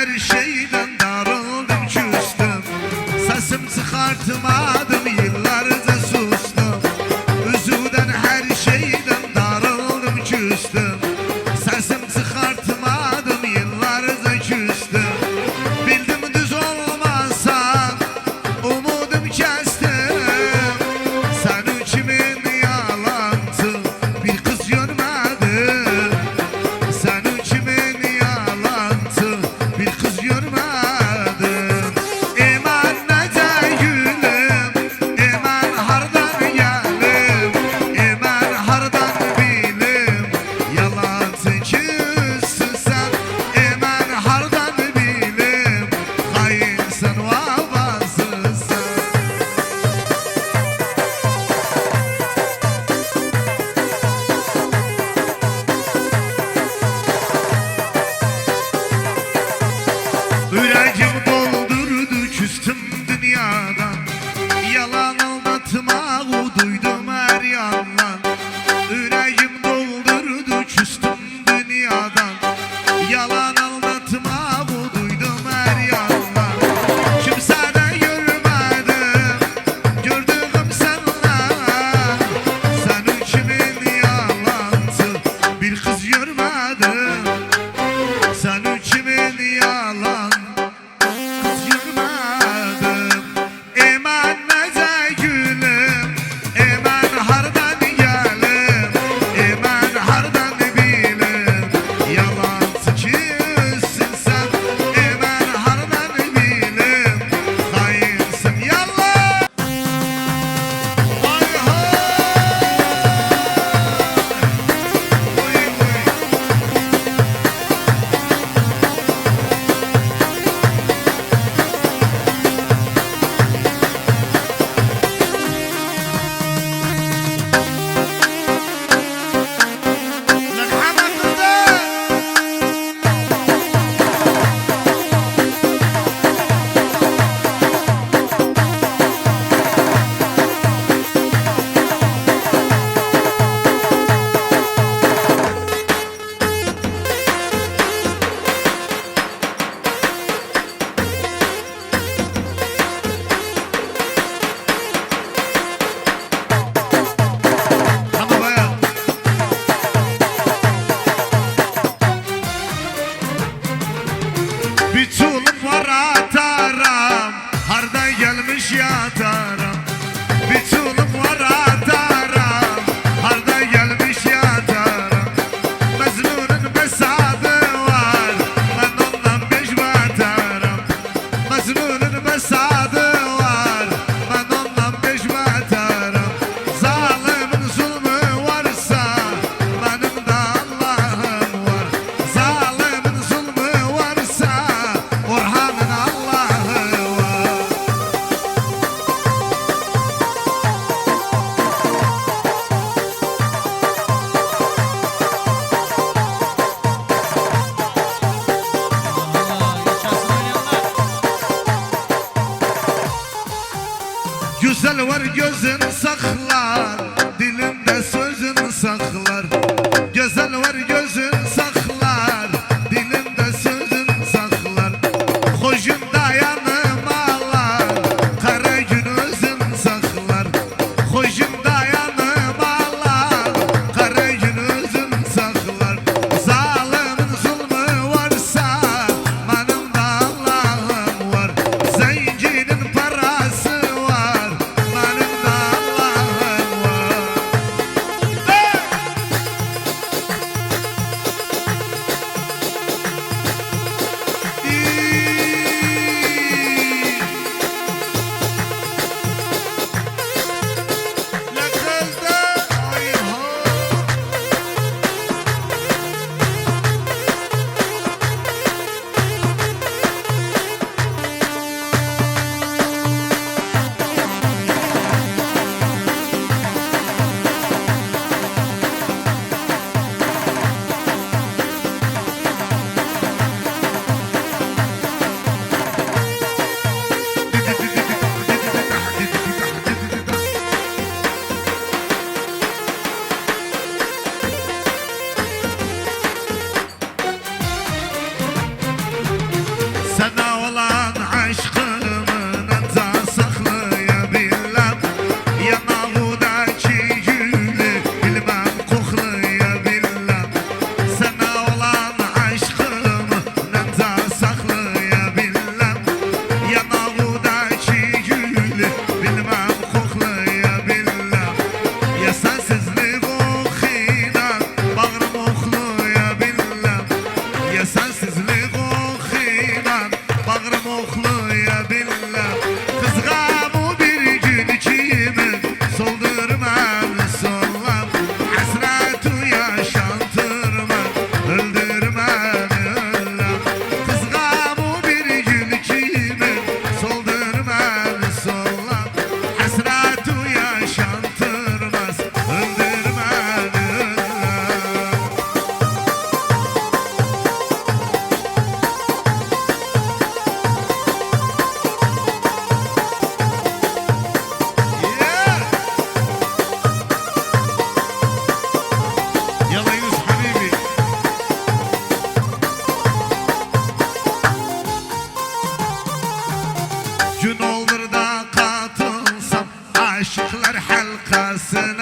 her şeyden darıldım küstüm. Sesim çıkartmadım yıllarca sustum. Üzüden her şeyden darıldım küstüm. Sesim çıkartmadım yıllarca küstüm. Bildim düz olmazsa umudum kestim. Sen kimin yalancı bir kız görmedim. Sen kimin yalancı bir kız görmedim. Eman nece gülüm, eman hardan gelim, eman hardan bilim, yalancı küssün sen. Eman hardan bilim, hainsin vabasın sen. Yüreğim doldurdu küstüm dünyadan. Yalan anlatmağı duydum her yandan. Yüreğim doldurdu küstüm dünyadan. Yalan anlatmağı duydum her yandan. Kimsede görmedim, gördüğüm senden. Sen kimin yalancı bir kız görmedim. Sen kimin yalan kız görmedim. Eman nece gülüm, eman hardan gelim, eman hardan bilim, yalancı küssün sen. Eman hardan bilim, hainsin yallah. Ay hay, oy oy. Merhaba kızım. Hadi bayağı. Bir çulum var atarım, harda gelmiş yatarım. Bir çulum var atarım, harda gelmiş yatarım. Mecnun'un besadı var, ben ondan beş batarım. Mecnun'un besadı var, ben ondan beş batarım. Zalimin zulmü varsa benim de Allah'ım var. Zalimin zulmü varsa Orhan'ın Allah'ı var. Güzel var gözün saklar, dilinde sözün saklar. Güzel var gözün saklar, dilinde sözün saklar. Hoşun dayanım ağlar, kara gün özün saklar. Hoşun dayanım ağlar, kara gün özün saklar. Zalimin zulmü varsa benim de Allah'ım var. Zencinin parası var, benim de Allah'ım var. gelsin